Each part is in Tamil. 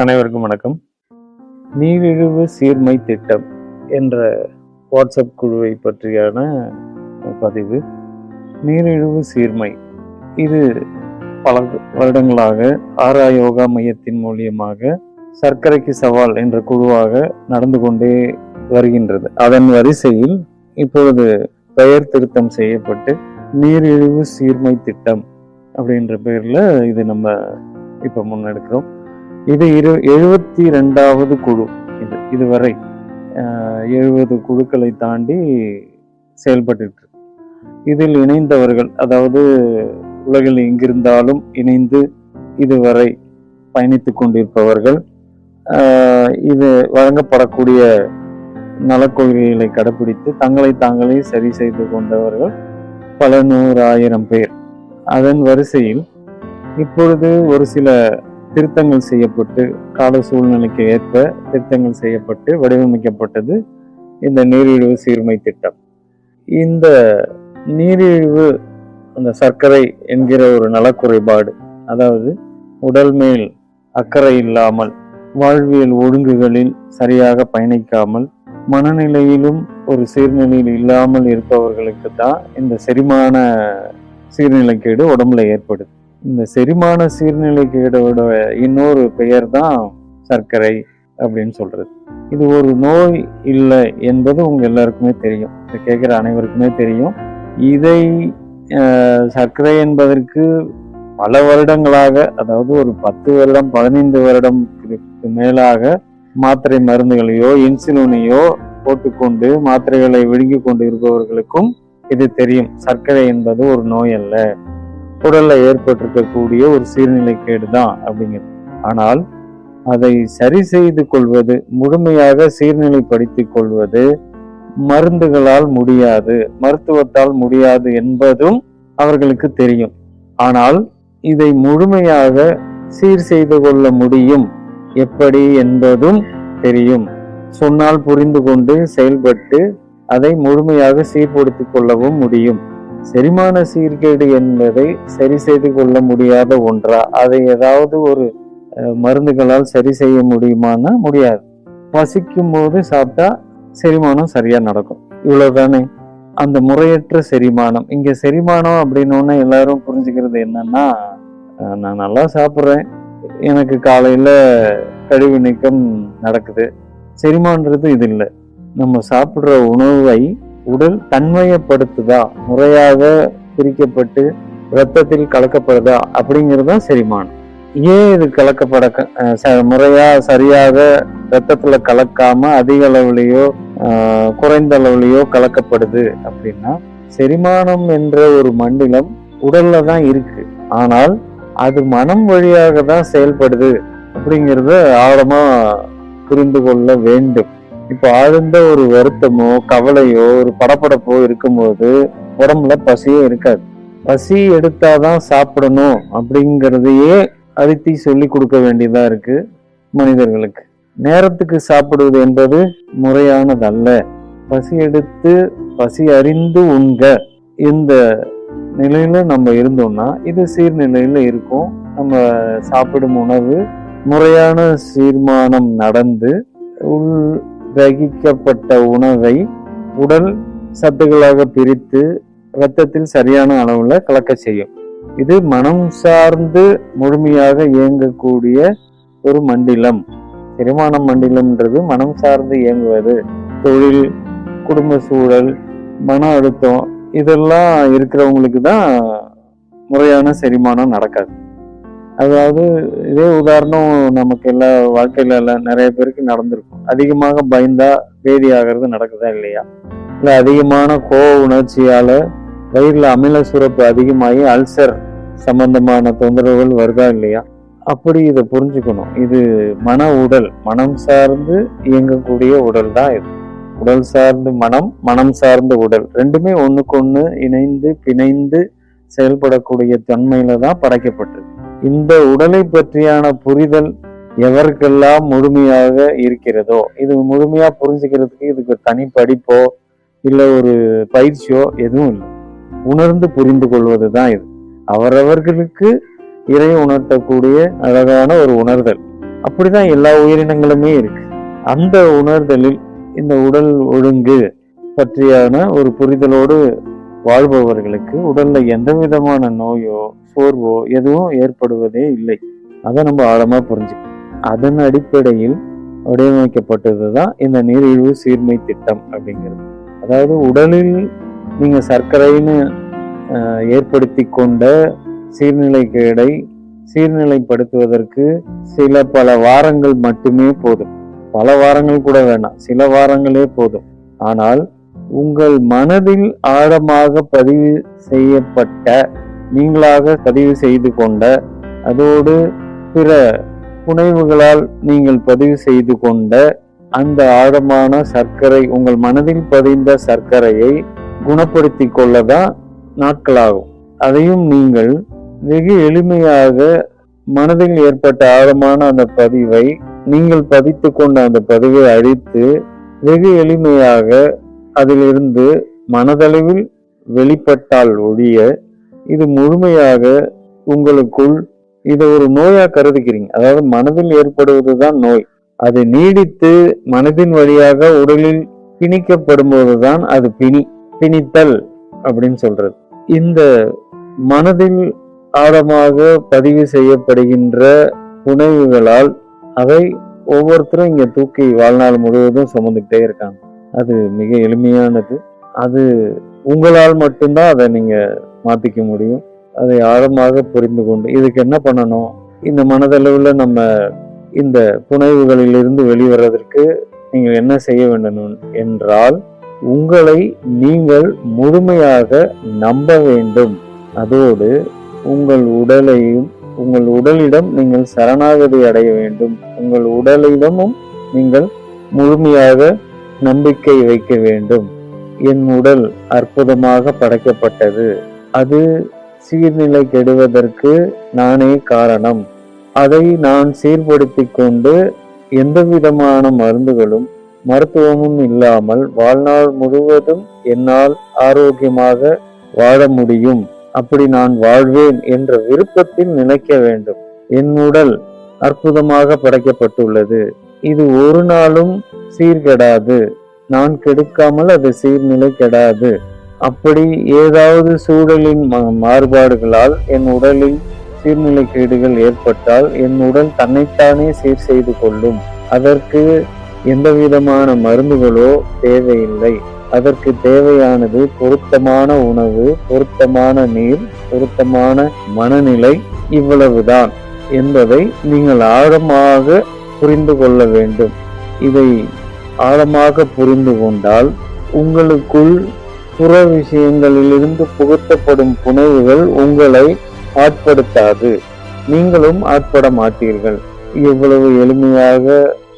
அனைவருக்கும் வணக்கம். நீரிழிவு சீர்மை திட்டம் என்ற வாட்ஸ்அப் குழுவை பற்றியான பதிவு. நீரிழிவு சீர்மை இது பல வருடங்களாக ஆரா யோகா மையத்தின் மூலியமாக சர்க்கரைக்கு சவால் என்ற குழுவாக நடந்து கொண்டே வருகின்றது. அதன் வரிசையில் இப்பொழுது பெயர் திருத்தம் செய்யப்பட்டு நீரிழிவு சீர்மை திட்டம் அப்படின்ற பெயர்ல இது நம்ம இப்ப முன்னெடுக்கிறோம். இது 72வது குழு. இதுவரை 70 குழுக்களை தாண்டி செயல்பட்டு இருக்கு. இதில் இணைந்தவர்கள், அதாவது உலகில் எங்கிருந்தாலும் இணைந்து இதுவரை பயணித்துக் கொண்டிருப்பவர்கள், இது வழங்கப்படக்கூடிய நலக்கொள்கைகளை கடைபிடித்து தங்களை தாங்களே சரி செய்து கொண்டவர்கள் பல 100,000 பேர். அதன் வரிசையில் இப்பொழுது ஒரு சில திருத்தங்கள் செய்யப்பட்டு, கால சூழ்நிலைக்கு ஏற்ப திருத்தங்கள் செய்யப்பட்டு வடிவமைக்கப்பட்டது இந்த நீரிழிவு சீர்மை திட்டம். இந்த நீரிழிவு, அந்த சர்க்கரை என்கிற ஒரு நலக்குறைபாடு, அதாவது உடல் மேல் அக்கறை இல்லாமல், வாழ்வியல் ஒழுங்குகளில் சரியாக பயணிக்காமல், மனநிலையிலும் ஒரு சீர்நிலையில் இல்லாமல் இருப்பவர்களுக்கு தான் இந்த செரிமான சீர்நிலைக்கேடு உடம்புல ஏற்படுது. இந்த செரிமான சீர்நிலைக்கேடோட இன்னொரு பெயர் தான் சர்க்கரை அப்படின்னு சொல்றது. இது ஒரு நோய் இல்லை என்பது உங்க எல்லாருக்குமே தெரியும், இதை கேட்கிற அனைவருக்குமே தெரியும். இதை சர்க்கரை என்பதற்கு பல வருடங்களாக, அதாவது ஒரு 10 வருடம் 15 வருடத்துக்கு மேலாக மாத்திரை மருந்துகளையோ இன்சுலினையோ போட்டுக்கொண்டு மாத்திரைகளை விழுங்கி கொண்டு இருப்பவர்களுக்கும் இது தெரியும். சர்க்கரை என்பது ஒரு நோய் அல்ல, உடல்ல ஏற்பட்டிருக்கக்கூடிய ஒரு சீர்நிலைக்கேடு தான் அப்படிங்கிறது. ஆனால் அதை சரி செய்து கொள்வது, முழுமையாக சீர்நிலைப்படுத்திக் கொள்வது மருந்துகளால் முடியாது, மருத்துவத்தால் முடியாது என்பதும் அவர்களுக்கு தெரியும். ஆனால் இதை முழுமையாக சீர் செய்து கொள்ள முடியும் எப்படி என்பதும் தெரியும். சொன்னால் புரிந்து கொண்டு செயல்பட்டு அதை முழுமையாக சீர்படுத்திக் கொள்ளவும் முடியும். செரிமான சீர்கேடு என்பதை சரி செய்து கொள்ள முடியாத ஒன்றா? அதை ஏதாவது ஒரு மருந்துகளால் சரி செய்ய முடியுமான்னா முடியாது. பசிக்கும் போது சாப்பிட்டா செரிமானம் சரியா நடக்கும், இவ்வளவுதானே. அந்த முறையற்ற செரிமானம், இங்க செரிமானம் அப்படின்னு எல்லாரும் புரிஞ்சுக்கிறது என்னன்னா, நான் நல்லா சாப்பிட்றேன், எனக்கு காலையில கழிவு நீக்கம் நடக்குது, செரிமானது இது இல்லை. நம்ம சாப்பிடுற உணவை உடல் தன்மையப்படுத்துதா, முறையாக பிரிக்கப்பட்டு ரத்தத்தில் கலக்கப்படுதா அப்படிங்கிறதா செரிமானம். ஏன் இது முறையா சரியாக ரத்தத்துல கலக்காம அதிக அளவுலயோ குறைந்த அளவுலயோ கலக்கப்படுது அப்படின்னா, செரிமானம் என்ற ஒரு மண்டலம் உடல்ல தான் இருக்கு, ஆனால் அது மனம் வழியாக தான் செயல்படுது அப்படிங்கிறத ஆழமா புரிந்து கொள்ள வேண்டும். இப்ப ஆழ்ந்த ஒரு வருத்தமோ கவலையோ ஒரு படபடப்போ இருக்கும்போது உடம்புல பசியே இருக்காது. பசி எடுத்தாதான் சாப்பிடணும் அப்படிங்கிறதையே அழுத்தி சொல்லி கொடுக்க வேண்டியதா இருக்கு மனிதர்களுக்கு. நேரத்துக்கு சாப்பிடுவது என்பது முறையானதல்ல. பசி எடுத்து பசி அறிந்து உண்க, இந்த நிலையில நம்ம இருந்தோம்னா இது சீர்நிலையில இருக்கும். நம்ம சாப்பிடும் உணவு முறையான சீர்மானம் நடந்து உள் கிரகிக்கப்பட்ட உணவை உடல் சத்துக்களாக பிரித்து இரத்தத்தில் சரியான அளவுல கலக்க செய்யும். இது மனம் சார்ந்து முழுமையாக இயங்கக்கூடிய ஒரு மண்டலம். செரிமான மண்டலம்ன்றது மனம் சார்ந்து இயங்குவது. தொழில், குடும்ப சூழல், மன அழுத்தம் இதெல்லாம் இருக்கிறவங்களுக்கு தான் முறையான செரிமானம் நடக்காது. அதாவது இதே உதாரணம் நமக்கு எல்லா வாழ்க்கையில நிறைய பேருக்கு நடந்திருக்கும். அதிகமாக பயந்தா பேதி ஆகிறது நடக்குதா இல்லையா? இல்ல அதிகமான கோவ உணர்ச்சியால வயிறுல அமில சுரப்பு அதிகமாகி அல்சர் சம்பந்தமான தொந்தரவுகள் வருதா இல்லையா? அப்படி இதை புரிஞ்சுக்கணும். இது மனம் சார்ந்து இயங்கக்கூடிய உடல் தான் இது. உடல் சார்ந்து மனம், மனம் சார்ந்த உடல், ரெண்டுமே ஒண்ணுக்கு ஒண்ணு இணைந்து பிணைந்து செயல்படக்கூடிய தன்மையில தான் படைக்கப்பட்டிருக்கு. இந்த உடலை பற்றியான புரிதல் எவருக்கெல்லாம் முழுமையாக இருக்கிறதோ, இது முழுமையா புரிஞ்சுக்கிறதுக்கு இதுக்கு தனி படிப்போ இல்லை ஒரு பயிற்சியோ எதுவும் இல்லை. உணர்ந்து புரிந்து கொள்வது தான் இது. அவரவர்களுக்கு இறை உணர்த்தக்கூடிய அழகான ஒரு உணர்தல். அப்படிதான் எல்லா உயிரினங்களுமே இருக்கு. அந்த உணர்தலில் இந்த உடல் ஒழுங்கு பற்றியான ஒரு புரிதலோடு வாழ்பவர்களுக்கு உடல்ல எந்த விதமான நோயோ சோர்வோ எதுவும் ஏற்படுவதே இல்லை. அதை நம்ம ஆழமா புரிஞ்சுக்கணும். அதன் அடிப்படையில் வடிவமைக்கப்பட்டதுதான் இந்த நீரிழிவு சீர்மை திட்டம் அப்படிங்கிறது. அதாவது உடலில் நீங்க சர்க்கரைன்னு ஏற்படுத்தி கொண்ட சீர்நிலை கேடை சீர்நிலைப்படுத்துவதற்கு பல வாரங்கள் மட்டுமே போதும். பல வாரங்கள் கூட வேண்டாம், சில வாரங்களே போதும். ஆனால் உங்கள் மனதில் ஆழமாக பதிவு செய்யப்பட்ட, நீங்களாக பதிவு செய்து கொண்ட, அதோடு பிற புனைவுகளால் நீங்கள் பதிவு செய்து கொண்ட அந்த ஆழமான சர்க்கரை, உங்கள் மனதில் பதிந்த சர்க்கரையை குணப்படுத்தி கொள்ளதான் நாட்களாகும். அதையும் நீங்கள் வெகு எளிமையாக மனதில் ஏற்பட்ட ஆழமான அந்த பதிவை, நீங்கள் பதித்து கொண்ட அந்த பதிவை அழித்து வெகு எளிமையாக அதிலிருந்து மனதளவில் வெளிப்பட்டால் ஒழிய இது முழுமையாக உங்களுக்குள் இதை ஒரு நோயா கருதுகிறீங்க. அதாவது மனதில் ஏற்படுவதுதான் நோய். அது நீடித்து மனதின் வழியாக உடலில் பிணிக்கப்படும் போதுதான் அது பிணித்தல் அப்படின்னு சொல்றது. இந்த மனதில் ஆழமாக பதிவு செய்யப்படுகின்ற புனைவுகளால் அதை ஒவ்வொருத்தரும் இங்க தூக்கி வாழ்நாள் முழுவதும் சுமந்துக்கிட்டே இருக்காங்க. அது மிக எளிமையானது. அது உங்களால் மட்டும்தான் அதை நீங்க மாத்திக்க முடியும். அதை ஆழமாக புரிந்து கொண்டு இதுக்கு என்ன பண்ணணும், இந்த மனதளவுல நம்ம இந்த புனைவுகளிலிருந்து வெளிவரதற்கு நீங்கள் என்ன செய்ய வேண்டும் என்றால், உங்களை நீங்கள் முழுமையாக நம்ப வேண்டும். அதோடு உங்கள் உடலிடம் நீங்கள் சரணாகதி அடைய வேண்டும். உங்கள் உடலிடமும் நீங்கள் முழுமையாக நம்பிக்கை வைக்க வேண்டும். என் உடல் அற்புதமாக படைக்கப்பட்டது, அது சீர்நிலை கெடுவதற்கு நானே காரணம். அதை நான் சீர்படுத்தி கொண்டு எந்த விதமான மருத்துவமும் இல்லாமல் வாழ்நாள் முழுவதும் என்னால் ஆரோக்கியமாக வாழ முடியும். அப்படி நான் வாழ்வேன் என்ற விருப்பத்தில் நிலைக்க வேண்டும். என் உடல் அற்புதமாக படைக்கப்பட்டுள்ளது, இது ஒரு நாளும் சீர்கெடாது, நான் கெடுக்காமல் அது சீர்நிலை கெடாது. அப்படி ஏதாவது சூழலின் மாறுபாடுகளால் என் உடலில் சீர்நிலை கேடுகள் ஏற்பட்டால் என் உடல் தன்னைத்தானே சீர் செய்து கொள்ளும். அதற்கு எந்த விதமான மருந்துகளோ தேவையில்லை. அதற்கு தேவையானது பொருத்தமான உணவு, பொருத்தமான நீர், பொருத்தமான மனநிலை, இவ்வளவுதான் என்பதை நீங்கள் ஆழமாக புரிந்து கொள்ள வேண்டும். இதை ஆழமாக புரிந்து கொண்டால் உங்களுக்குள் புற விஷயங்களிலிருந்து புகுத்தப்படும் புனைவுகள் உங்களை ஆட்படுத்தாது, நீங்களும் ஆட்பட மாட்டீர்கள். எவ்வளவு எளிமையாக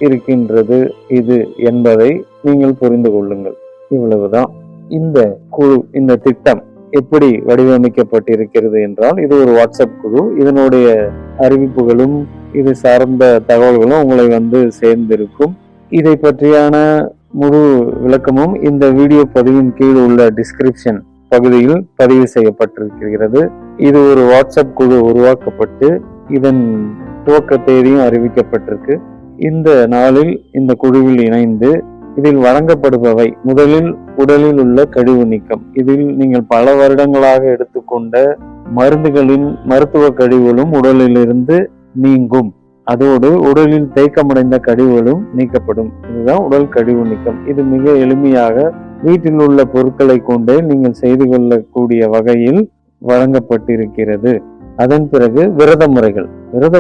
இருக்கின்றது இது என்பதை நீங்கள் புரிந்து கொள்ளுங்கள். இவ்வளவுதான். இந்த குழு, இந்த திட்டம் எப்படி வடிவமைக்கப்பட்டிருக்கிறது என்றால், இது ஒரு வாட்ஸ்அப் குழு. இதனுடைய அறிவிப்புகளும் இது சார்ந்த தகவல்களும் உங்களை சேர்ந்திருக்கும். இதை பற்றியான முழு விளக்கமும் இந்த வீடியோ பதிவின் கீழ் உள்ள டிஸ்கிரிப்ஷன் பகுதியில் பதிவு செய்யப்பட்டிருக்கிறது. இது ஒரு வாட்ஸ்அப் குழு உருவாக்கப்பட்டு இதன் துவக்க தேதியும் அறிவிக்கப்பட்டிருக்கு. இந்த நாளில் இந்த குழுவில் இணைந்து இதில் வழங்கப்படுபவை, முதலில் உடலில் உள்ள கழிவு நீக்கம். இதில் நீங்கள் பல வருடங்களாக எடுத்துக்கொண்ட மருந்துகளின் மருத்துவ கழிவுகளும் உடலிலிருந்து நீங்கும். அதோடு உடலில் தேக்கமடைந்த கழிவுகளும் நீக்கப்படும். இதுதான் உடல் கழிவு நீக்கம். இது மிக எளிமையாக வீட்டில் உள்ள பொருட்களை கொண்டே நீங்கள் செய்து கொள்ளக்கூடிய வகையில் வழங்கப்பட்டிருக்கிறது. அதன் பிறகு விரத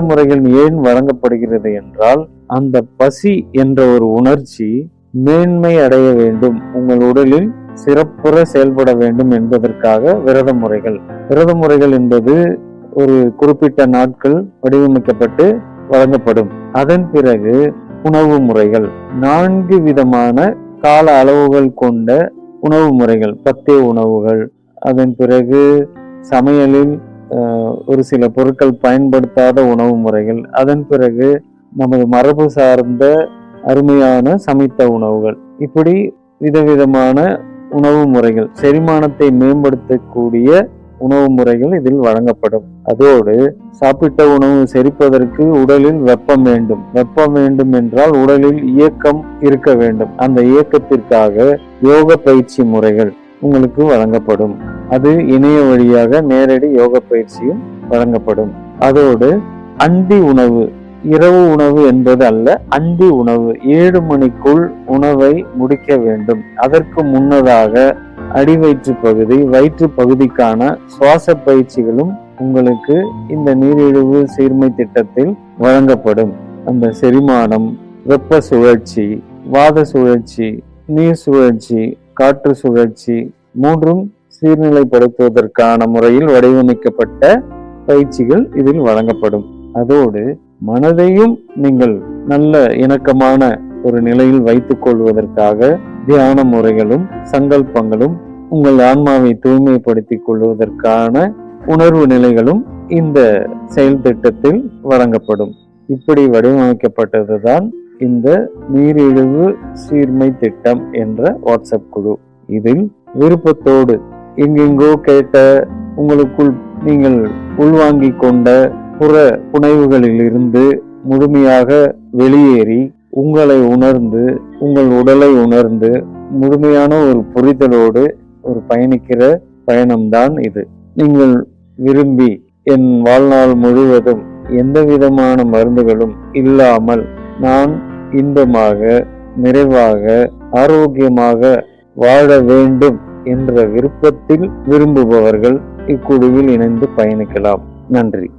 முறைகள் ஏன் வழங்கப்படுகிறது என்றால், அந்த பசி என்ற ஒரு உணர்ச்சி மேன்மை அடைய வேண்டும், உங்கள் உடலில் சிறப்புற செயல்பட வேண்டும் என்பதற்காக விரத முறைகள் என்பது ஒரு குறிப்பிட்ட நாட்கள் வடிவமைக்கப்பட்டு வழங்கப்படும். அதன் பிறகு உணவு முறைகள், 4 விதமான கால அளவுகள் கொண்ட உணவு முறைகள், பத்திய உணவுகள். அதன் பிறகு சமையலில் ஒரு சில பொருட்கள் பயன்படுத்தாத உணவு முறைகள். அதன் பிறகு நமது மரபு சார்ந்த அருமையான சமைத்த உணவுகள். இப்படி விதவிதமான உணவு முறைகள், செரிமானத்தை மேம்படுத்தக்கூடிய உணவு முறைகள் இதில் வழங்கப்படும். அதோடு சாப்பிட்ட உணவு செரிப்பதற்கு உடலில் வெப்பம் வேண்டும். வெப்பம் வேண்டும் என்றால் உடலில் இயக்கம் இருக்க வேண்டும். அந்த இயக்கத்திற்காக யோக பயிற்சி முறைகள் உங்களுக்கு வழங்கப்படும். அது இணைய வழியாக நேரடி யோக பயிற்சியும் வழங்கப்படும். அதோடு அந்தி உணவு, இரவு உணவு என்பது அல்ல, அந்தி உணவு 7 மணிக்குள் உணவை முடிக்க வேண்டும். அதற்கு முன்னதாக அடிவயிற்று பகுதி, வயிற்று பகுதிக்கான சுவாச பயிற்சிகளும் உங்களுக்கு இந்த நீரிழிவு சீர்மை திட்டத்தில் வழங்கப்படும். அந்த செரிமானம், வெப்ப சுழற்சி, வாத சுழற்சி, நீர் சுழற்சி, காற்று சுழற்சி மூன்றும் சீர்நிலைப்படுத்துவதற்கான முறையில் வடிவமைக்கப்பட்ட பயிற்சிகள் இதில் வழங்கப்படும். அதோடு மனதையும் நீங்கள் நல்ல இணக்கமான ஒரு நிலையில் வைத்துக் கொள்வதற்காக தியான முறைகளும் சங்கல்பங்களும், உங்கள் ஆன்மாவை தூய்மைப்படுத்திக் கொள்வதற்கான உணர்வு நிலைகளும் இந்த செயல் திட்டத்தில் வழங்கப்படும். இப்படி வடிவமைக்கப்பட்டதுதான் இந்த நீரிழிவு சீர்மை திட்டம் என்ற வாட்ஸ்அப் குழு. இதில் விருப்பத்தோடு எங்கெங்கோ கேட்ட, உங்களுக்குள் நீங்கள் உள்வாங்கிக் கொண்ட புற புனைவுகளில் இருந்து முழுமையாக வெளியேறி உங்களை உணர்ந்து, உங்கள் உடலை உணர்ந்து முழுமையான ஒரு புரிதலோடு ஒரு பயணிக்கிற பயணம்தான் இது. நீங்கள் விரும்பி என் வாழ்நாள் முழுவதும் எந்த விதமான மருந்துகளும் இல்லாமல் நான் இன்பமாக, நிறைவாக, ஆரோக்கியமாக வாழ வேண்டும் என்ற விருப்பத்தில் விரும்புபவர்கள் இக்குழுவில் இணைந்து பயணிக்கலாம். நன்றி.